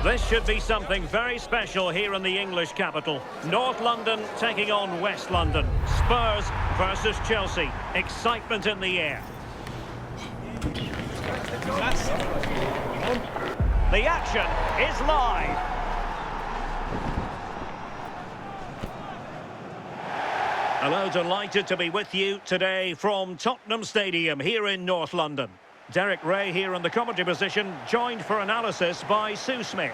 This should be something very special here in the English capital. North London taking on West London. Spurs versus Chelsea. Excitement in the air. The action is live. Hello, delighted to be with you today from Tottenham Stadium here in North London. Derek Ray here in the commentary position, joined for analysis by Sue Smith.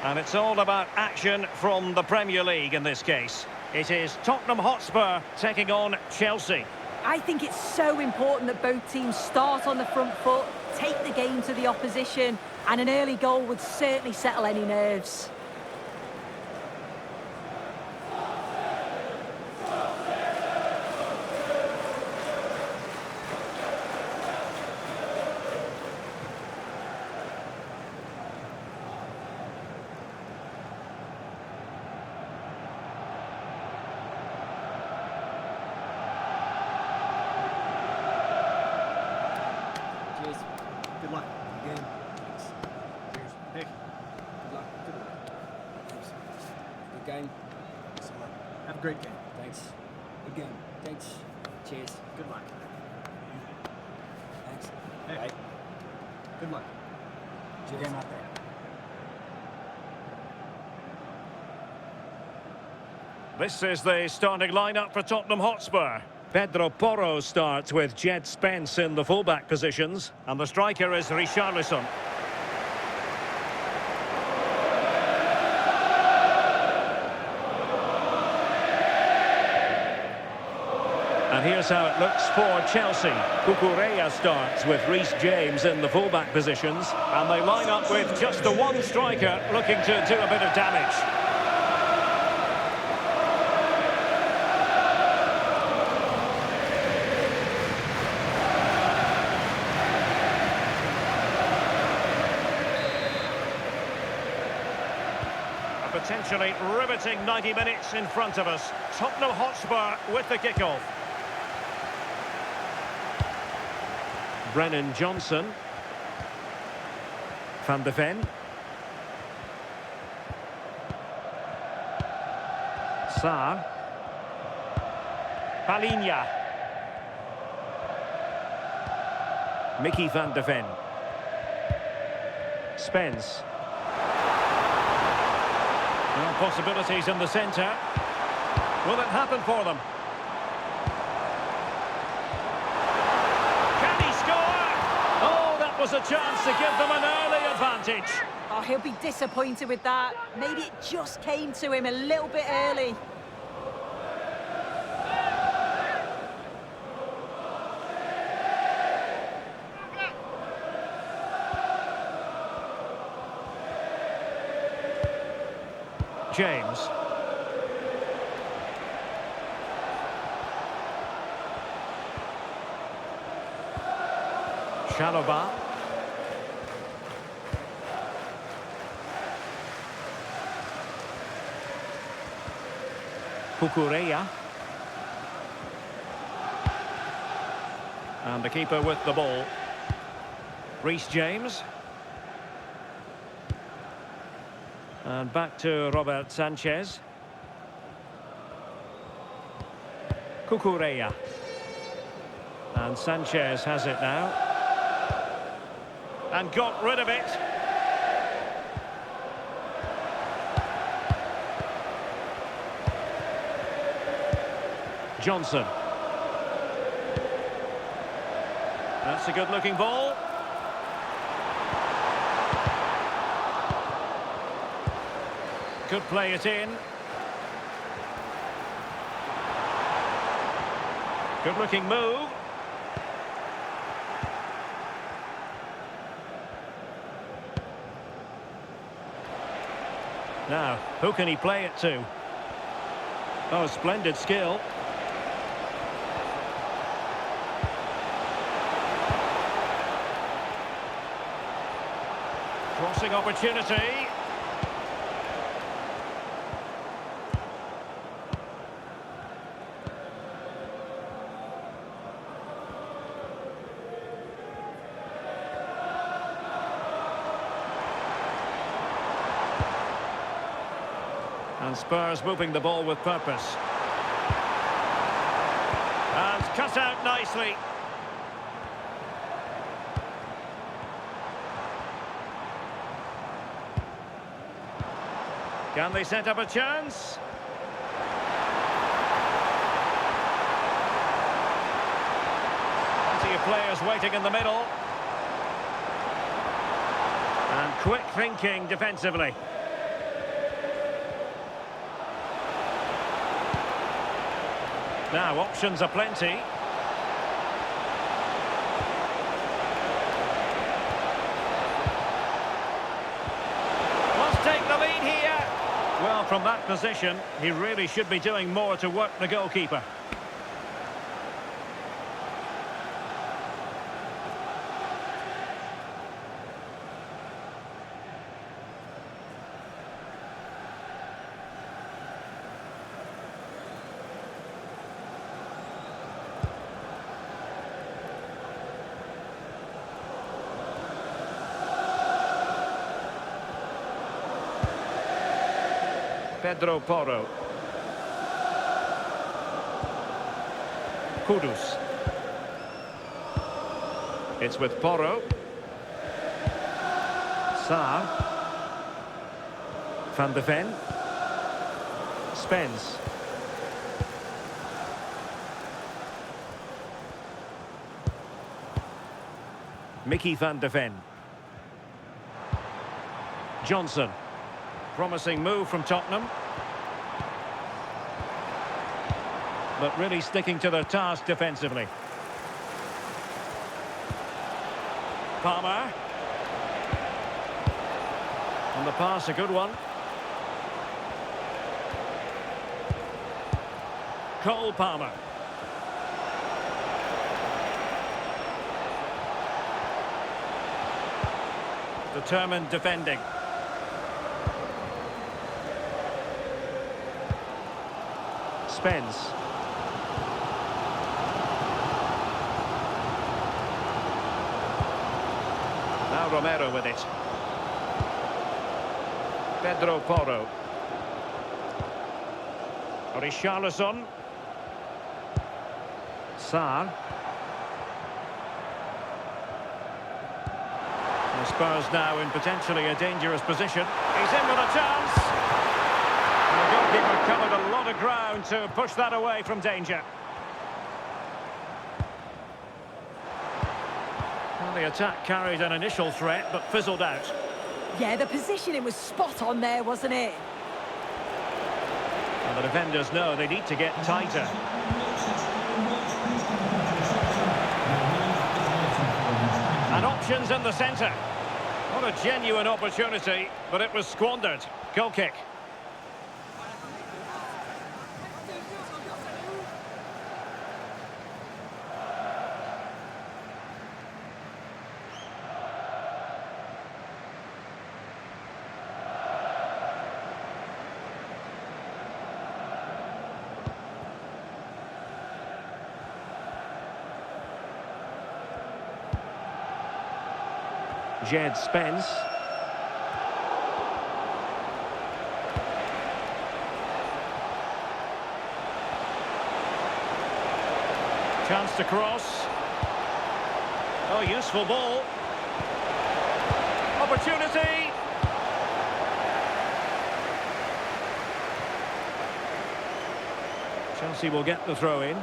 And it's all about action from the Premier League in this case. It is Tottenham Hotspur taking on Chelsea. I think it's so important that both teams start on the front foot, take the game to the opposition, and an early goal would certainly settle any nerves. Cheers. Good luck. Good game. Thanks. Cheers. Nick. Good luck. Good luck. Thanks. Good game. Thanks a lot. Have a great game. Thanks. Good game. Thanks. Cheers. Good luck. Thanks. Hey. Bye. Good luck. Cheers. Good game out there. This is the starting lineup for Tottenham Hotspur. Pedro Porro starts with Jed Spence in the fullback positions, and the striker is Richarlison. And here's how it looks for Chelsea. Cucurella starts with Reece James in the fullback positions, and they line up with just the one striker looking to do a bit of damage. Potentially riveting 90 minutes in front of us. Tottenham Hotspur with the kickoff. Brennan Johnson. Van de Ven. Sarr. Palinha. Mickey van de Ven. Spence. Well, possibilities in the centre. Will it happen for them? Can he score? Oh, that was a chance to give them an early advantage. Oh, he'll be disappointed with that. Maybe it just came to him a little bit early. James. Chalobah. Cucurella. And the keeper with the ball. Reece James. And back to Robert Sanchez. Cucurella. And Sanchez has it now. And got rid of it. Johnson. That's a good-looking ball. Could play it in. Good looking move. Now, who can he play it to? Oh, splendid skill. Crossing opportunity. And Spurs moving the ball with purpose. And cut out nicely. Can they set up a chance? Plenty of players waiting in the middle. And quick thinking defensively. Now options are plenty. Must take the lead here. Well, from that position, he really should be doing more to work the goalkeeper. Pedro Porro. Kudus. It's with Porro. Sarr. Van de Ven. Spence. Mickey van de Ven. Johnson. Promising move from Tottenham. But really sticking to their task defensively. Palmer. And the pass, a good one. Cole Palmer. Determined defending. Spence. Now Romero with it. Pedro Porro. Richarlison. Sarr. The Spurs now in potentially a dangerous position. He's in with a chance. And the goalkeeper covered a lot of ground to push that away from danger. Well, the attack carried an initial threat, but fizzled out. Yeah, the positioning was spot on there, wasn't it? And the defenders know they need to get tighter. And options in the centre. What a genuine opportunity, but it was squandered. Goal kick. Jed Spence. Chance to cross. Oh, useful ball. Opportunity. Chelsea will get the throw in.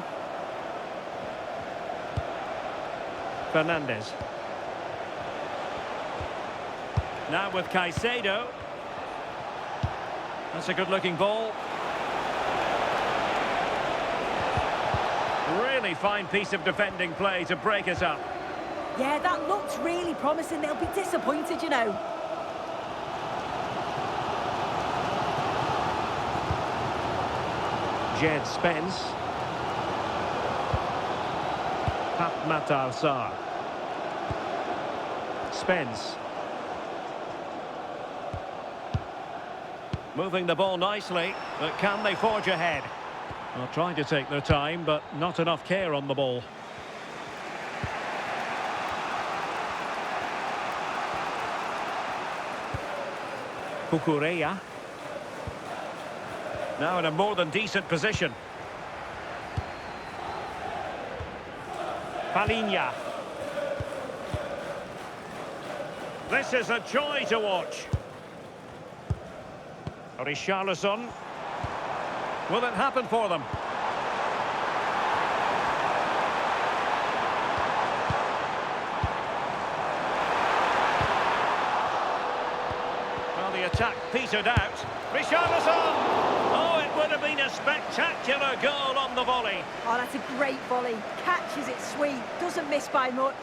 Fernandes. Now with Caicedo. That's a good-looking ball. Really fine piece of defending play to break it up. Yeah, that looks really promising. They'll be disappointed, you know. Jed Spence. Matar Sarr. Spence. Moving the ball nicely, but can they forge ahead? Well, trying to take their time, but not enough care on the ball. Cucurella. Now in a more than decent position. Palinha. This is a joy to watch. Richarlison. Will it happen for them? Well, the attack petered out. Richarlison! Oh, it would have been a spectacular goal on the volley. Oh, that's a great volley. Catches it sweet, doesn't miss by much.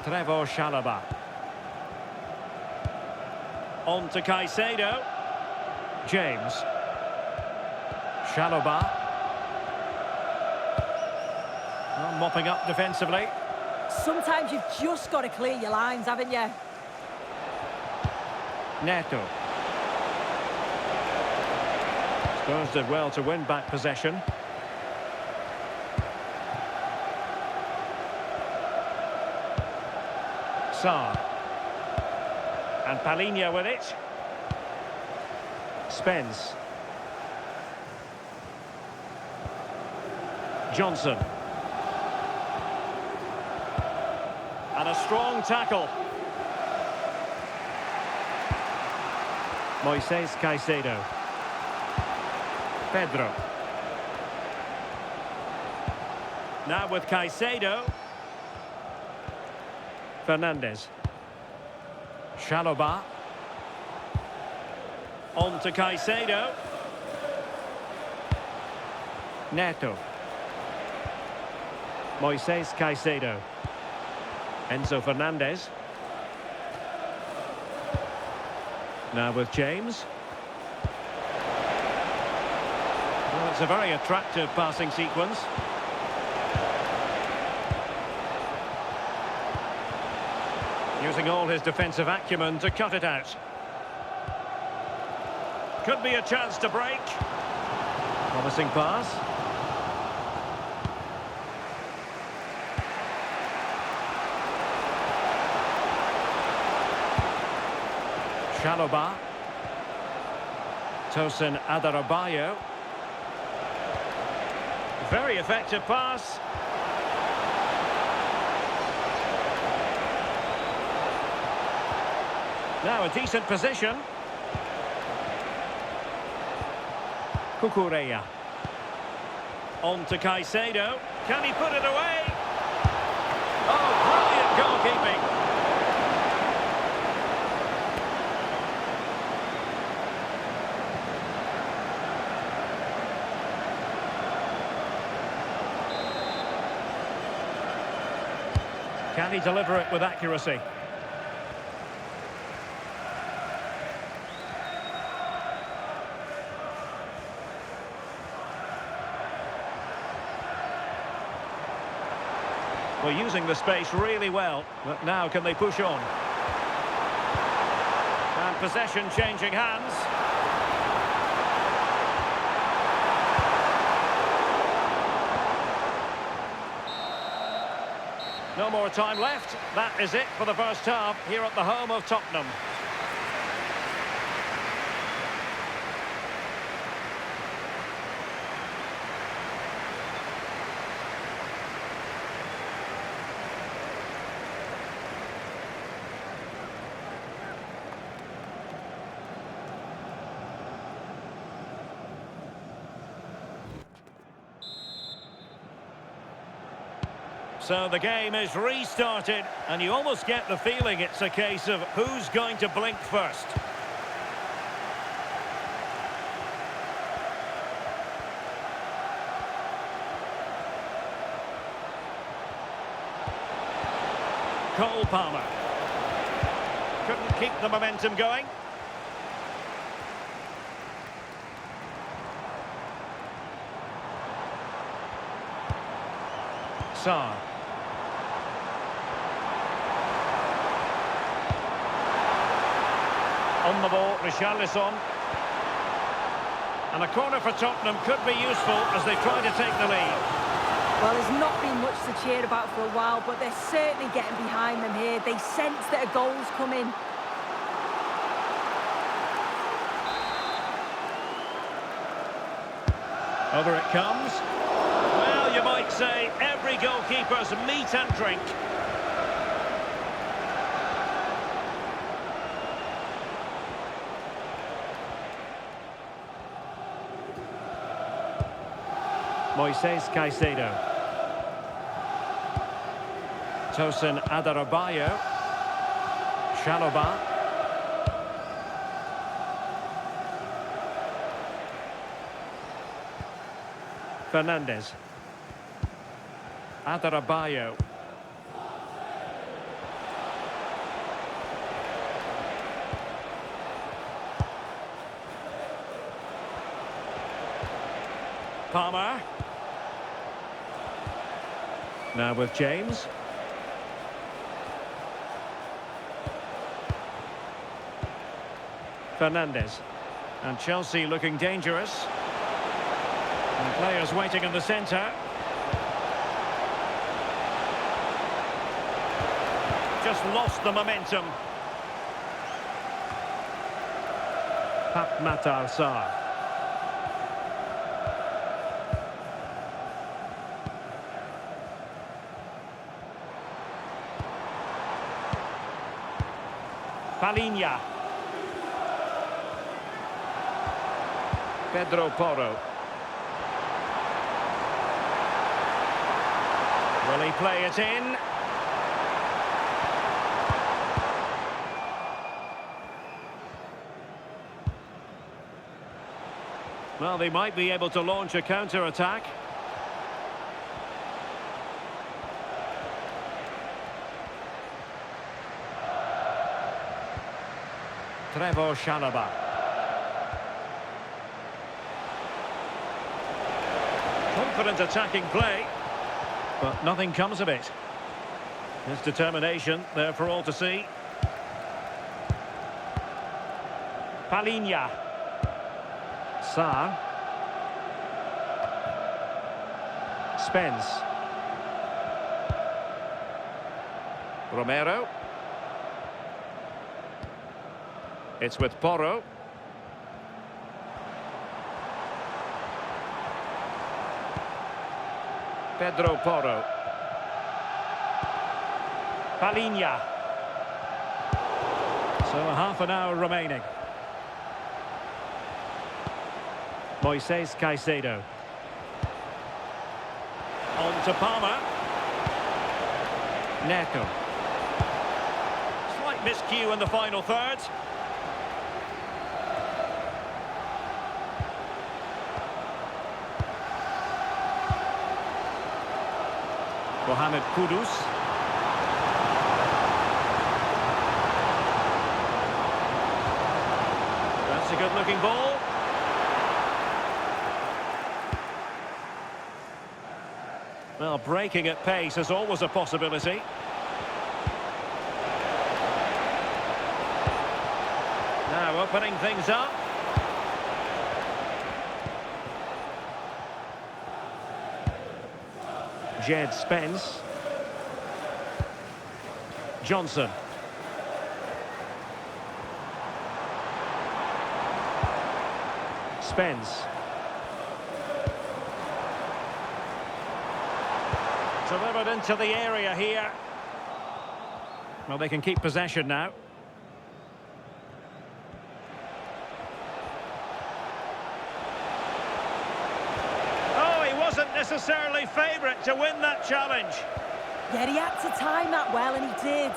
Trevor Chalobah. On to Caicedo. James. Chalobah. Well, mopping up defensively. Sometimes you've just got to clear your lines, haven't you? Neto. Spurs did well to win back possession. Sarr. And Palinha with it. Spence. Johnson. And a strong tackle. Moises Caicedo. Pedro. Now with Caicedo. Fernandes. Chalobah. On to Caicedo. Neto. Moises Caicedo. Enzo Fernandez. Now with James. Well, it's a very attractive passing sequence. Using all his defensive acumen to cut it out. Could be a chance to break. Promising pass. Chalobah. Tosin Adarabioyo. Very effective pass. Now a decent position. Cucurella. On to Caicedo. Can he put it away? Oh, brilliant goalkeeping. Can he deliver it with accuracy? Well, using the space really well, but now can they push on? And possession changing hands. No more time left. That is it for the first half here at the home of Tottenham. So the game is restarted, and you almost get the feeling it's a case of who's going to blink first. Cole Palmer. Couldn't keep the momentum going. Sarr. On the ball, Richarlison. And a corner for Tottenham could be useful as they try to take the lead. Well, there's not been much to cheer about for a while, but they're certainly getting behind them here. They sense that a goal's coming. Over it comes. Well, you might say every goalkeeper's meat and drink. Moises Caicedo. Tosin Adarabioyo. Chalobah. Fernandes. Adarabioyo. Palmer. Now with James. Fernandes. And Chelsea looking dangerous. And players waiting in the centre. Just lost the momentum. Pape Matar Sarr. Palhinha. Pedro Porro. Will he play it in? Well, they might be able to launch a counter-attack. Trevor Chalobah. Confident attacking play, but nothing comes of it. His determination there for all to see. Palhinha. Sarr. Spence. Romero. It's with Porro. Pedro Porro. Palhinha. So half an hour remaining. Moises Caicedo. On to Palmer. Neto. Slight miscue in the final third. Mohamed Kudus. That's a good-looking ball. Well, breaking at pace is always a possibility. Now opening things up. Jed Spence. Johnson. Spence. Delivered into the area here. Well, they can keep possession now. Wasn't necessarily favourite to win that challenge. Yeah, he had to time that well, and he did.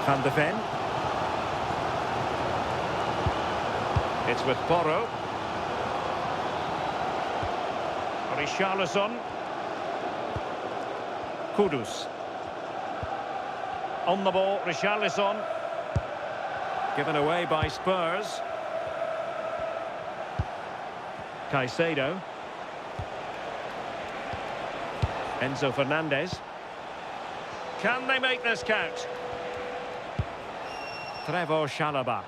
Van de Ven. It's with Porro. Richarlison. Kudus. On the ball, Richarlison. Given away by Spurs. Caicedo. Enzo Fernandez. Can they make this count? Trevor Chalobah.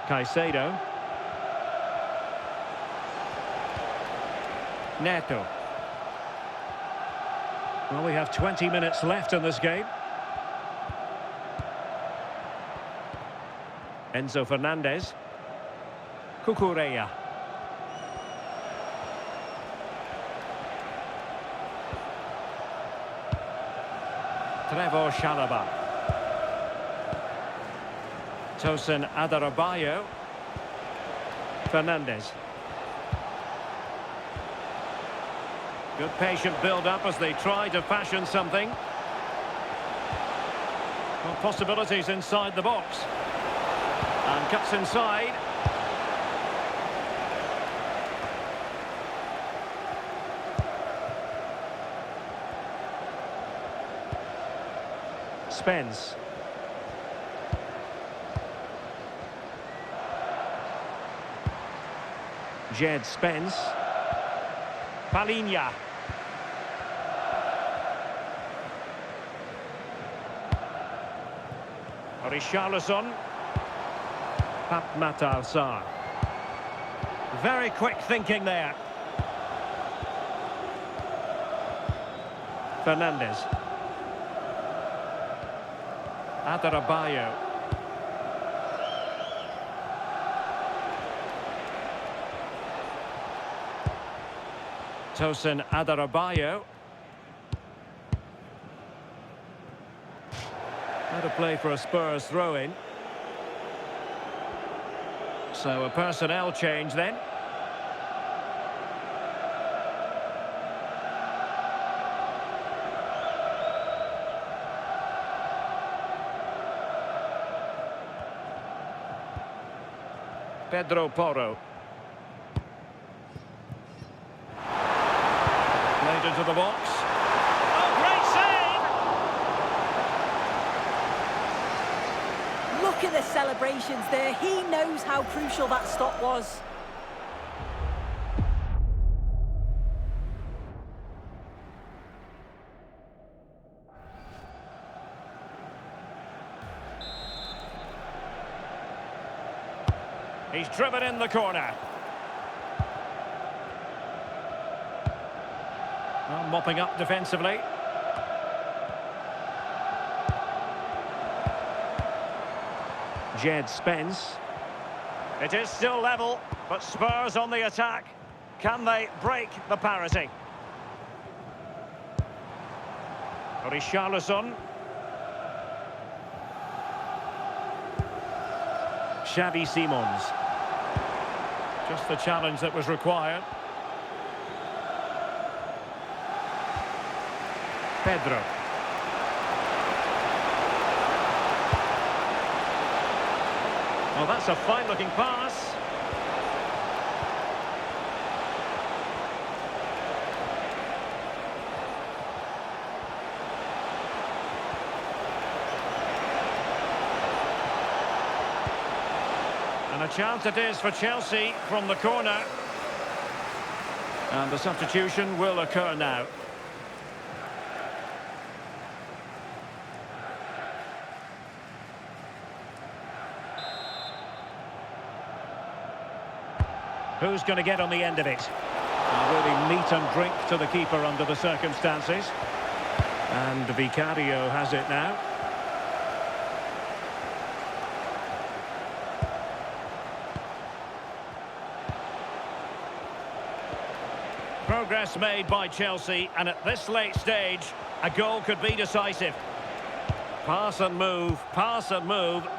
Caicedo. Neto. Well, we have 20 minutes left in this game. Enzo Fernandez. Cucurella. Trevor Chalobah. Tosin Adarabioyo. Fernandez. Good patient build-up as they try to fashion something. Well, possibilities inside the box. And cuts inside. Spence. Jed Spence. Palinha. Richarlison. Pap Matar Sarr. Very quick thinking there. Fernandez. Adarabioyo. Tosin Adarabioyo. How to play for a Spurs throw-in. So a personnel change then. Pedro Porro. Played into the box. Oh, great save! Look at the celebrations there. He knows how crucial that stop was. He's driven in the corner. Well, mopping up defensively. Jed Spence. It is still level, but Spurs on the attack. Can they break the parity? Richarlison. Xavi Simons. Just the challenge that was required. Pedro. Well, that's a fine-looking pass. And a chance it is for Chelsea from the corner. And the substitution will occur now. Who's going to get on the end of it? Really meat and drink to the keeper under the circumstances. And Vicario has it now. Progress made by Chelsea, and at this late stage, a goal could be decisive. Pass and move,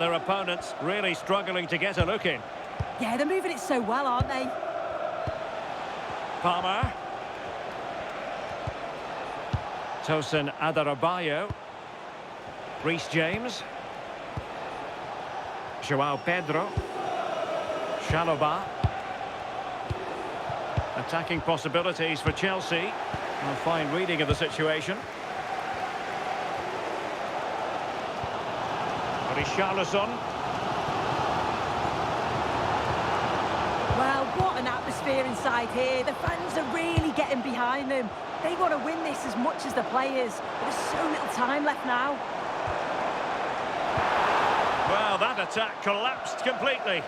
their opponents really struggling to get a look in. Yeah, they're moving it so well, aren't they? Palmer. Tosin Adarabioyo. Reece James. João Pedro. Chalobah. Attacking possibilities for Chelsea. A fine reading of the situation. Richarlison. Well, what an atmosphere inside here. The fans are really getting behind them. They want to win this as much as the players. But there's so little time left now. Well, that attack collapsed completely.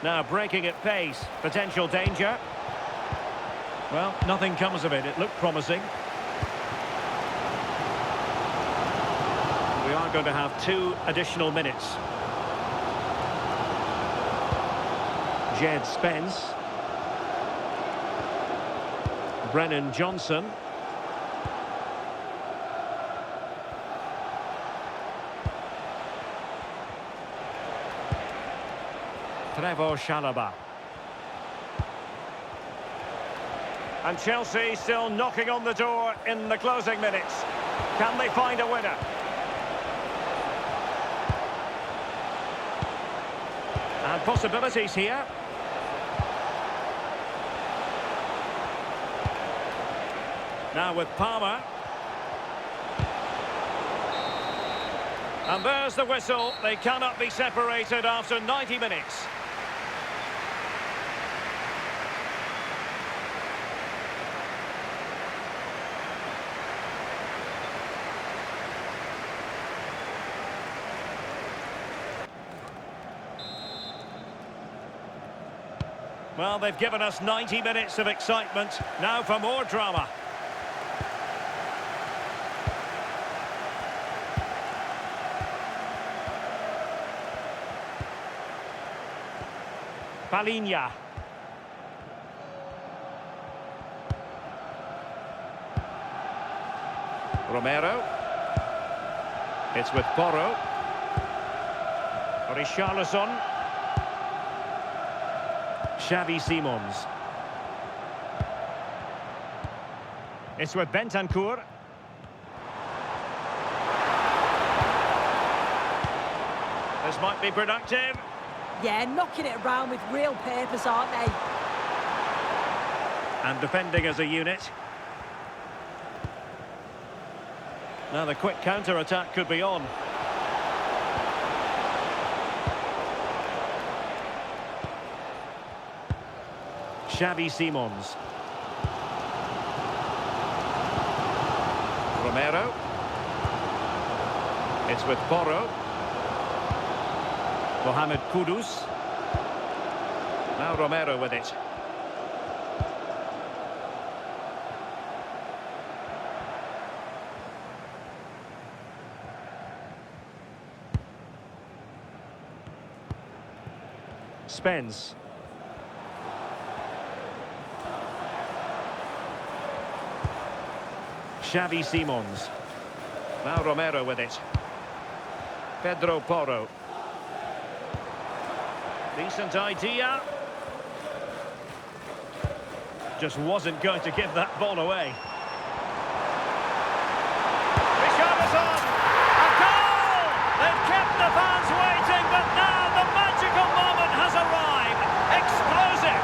Now breaking at pace, potential danger. Well, nothing comes of it. It looked promising. We are going to have 2 additional minutes. Jed Spence. Brennan Johnson. Trevor Chalobah. And Chelsea still knocking on the door in the closing minutes. Can they find a winner? And possibilities here. Now with Palmer. And there's the whistle. They cannot be separated after 90 minutes. Well, they've given us 90 minutes of excitement. Now for more drama. Palinha. Romero. It's with Porro. Richarlison. Xavi Simons. It's with Bentancur. This might be productive. Yeah, knocking it around with real purpose, aren't they? And defending as a unit. Now the quick counter-attack could be on. Xavi Simons. Romero. It's with Porro. Mohamed Kudus. Now Romero with it. Spence. Xavi Simons. Now Romero with it. Pedro Porro. Decent idea. Just wasn't going to give that ball away. Richarlison! A goal! They've kept the fans waiting, but now the magical moment has arrived. Explosive!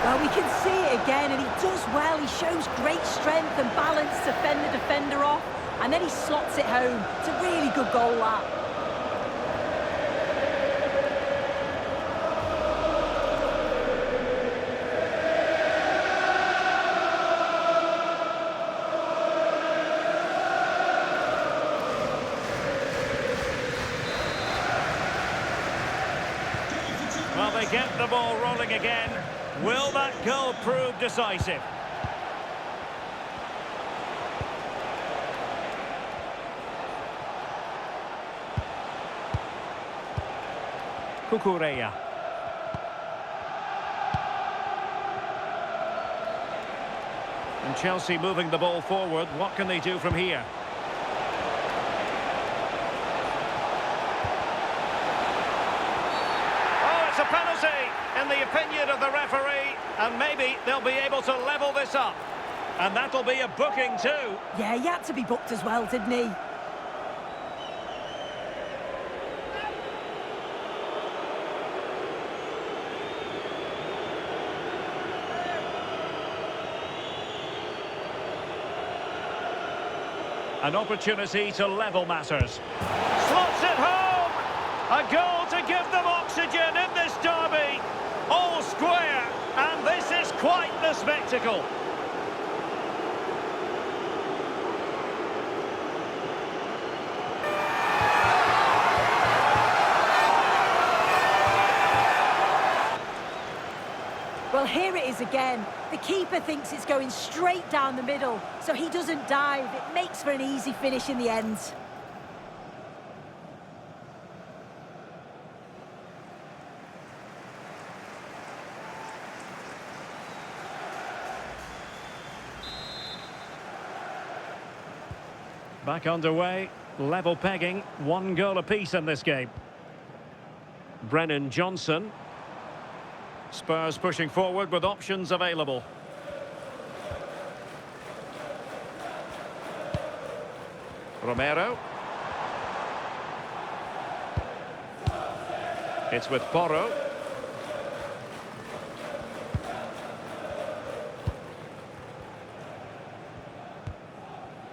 Well, we can see it again, and he does well. He shows great strength and balance to fend the defender off, and then he slots it home. It's a really good goal, that. Well, they get the ball rolling again. Will that goal prove decisive? Cucurella. And Chelsea moving the ball forward. What can they do from here? Oh, it's a penalty, in the opinion of the referee, and maybe they'll be able to level this up. And that'll be a booking too. Yeah, he had to be booked as well, didn't he? An opportunity to level matters. Slots it home! A goal to give them oxygen in this derby. All square, and this is quite the spectacle. goes again. The keeper thinks it's going straight down the middle, so he doesn't dive. It makes for an easy finish in the end. Back underway, level pegging, 1 goal apiece in this game. Brennan Johnson. Spurs pushing forward with options available. Romero. It's with Porro.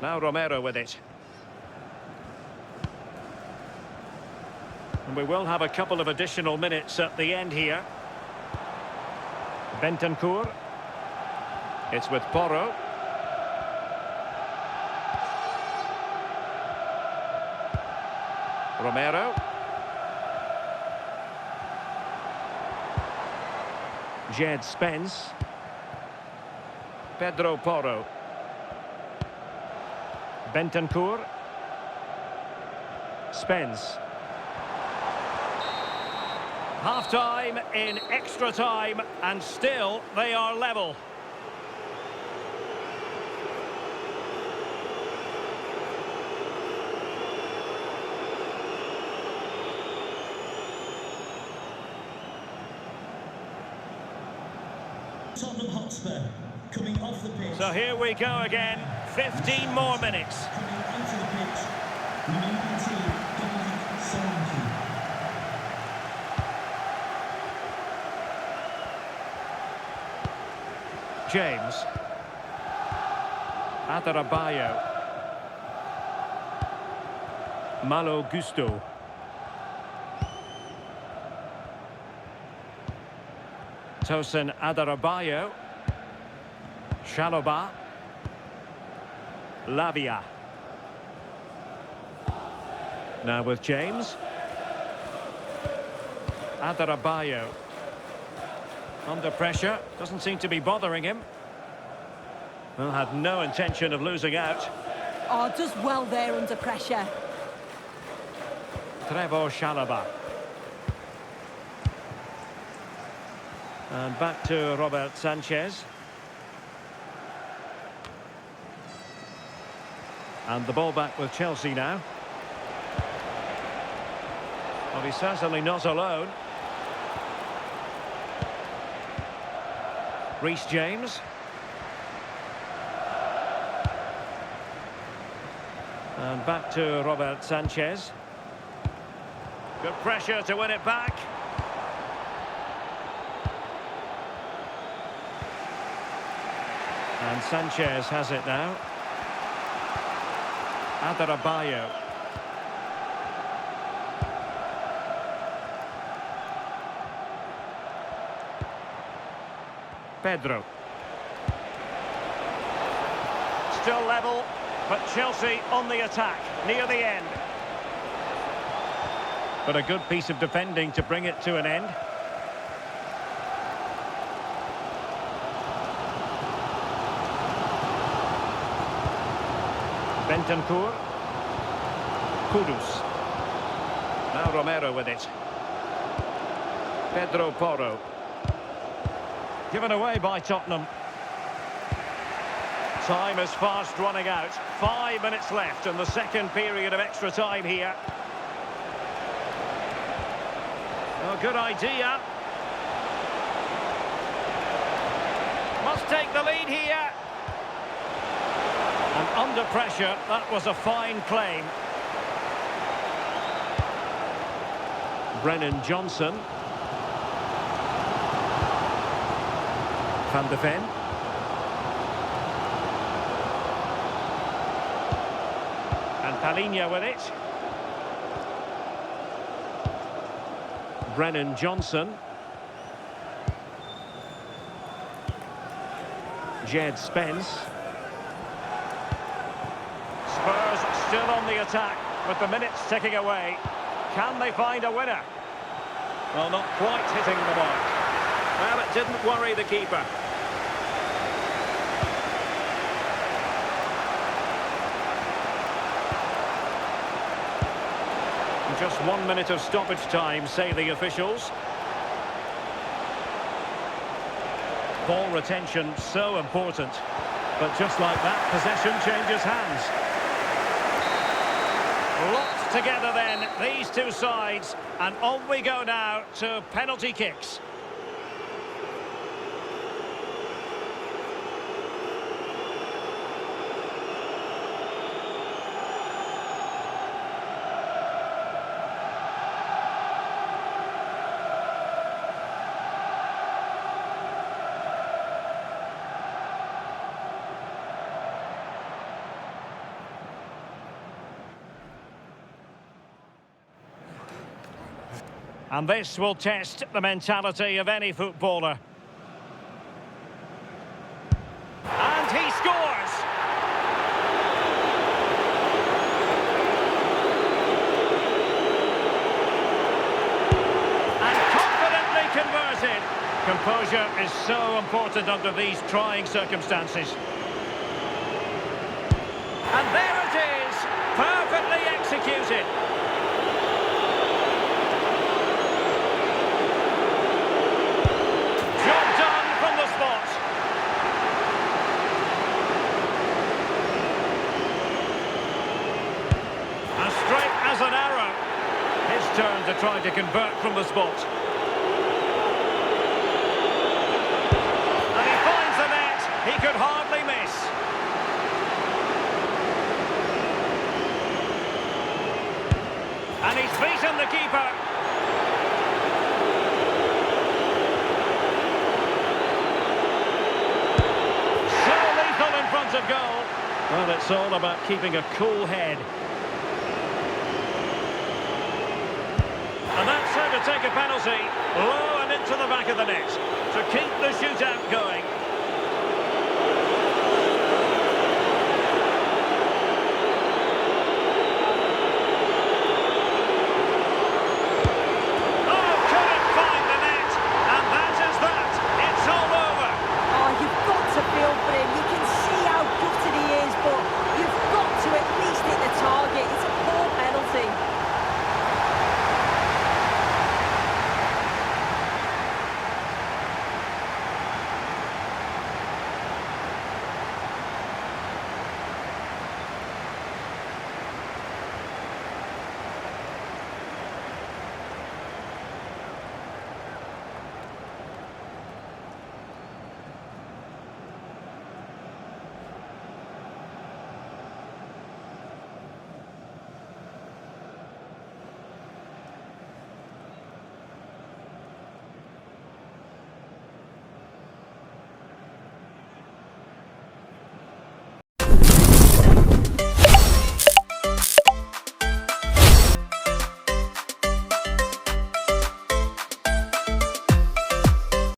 Now Romero with it. And we will have a couple of additional minutes at the end here. Bentancur. It's with Porro. Romero. Jed Spence. Pedro Porro. Bentancur. Spence. Half-time in extra time, and still they are level. Tottenham Hotspur coming off the pitch. So here we go again, 15 more minutes. Coming onto the pitch, the number team, depict. James. Adarabioyo. Malo Gusto. Tosin Adarabioyo. Shaloba. Lavia. Now with James. Adarabioyo. Under pressure, doesn't seem to be bothering him. Well, had no intention of losing out. Oh, does well there under pressure. Trevor Chalobah. And back to Robert Sanchez. And the ball back with Chelsea now. Well, he's certainly not alone. Reece James. And back to Robert Sanchez. Good pressure to win it back. And Sanchez has it now. Adarabioyo. Pedro. Still level, but Chelsea on the attack, near the end. But a good piece of defending to bring it to an end. Bentancur. Kudus. Now Romero with it. Pedro Porro. Given away by Tottenham. Time is fast running out. 5 minutes left in the second period of extra time here. Oh, good idea. Must take the lead here. And under pressure, that was a fine claim. Brennan Johnson. Van de Ven. And Palinha with it. Brennan Johnson. Jed Spence. Spurs still on the attack with the minutes ticking away. Can they find a winner? Well, not quite hitting the mark. Well, it didn't worry the keeper. just 1 minute of stoppage time, say the officials. Ball retention, so important. But just like that, possession changes hands. Locked together then, these two sides. And on we go now to penalty kicks. And this will test the mentality of any footballer. And he scores! And confidently converted. Composure is so important under these trying circumstances. And there it is! Perfectly executed. As an arrow. His turn to try to convert from the spot. And he finds the net. He could hardly miss. And he's beaten the keeper. So lethal in front of goal. Well, it's all about keeping a cool head. And that's how to take a penalty, low and into the back of the net, to keep the shootout going.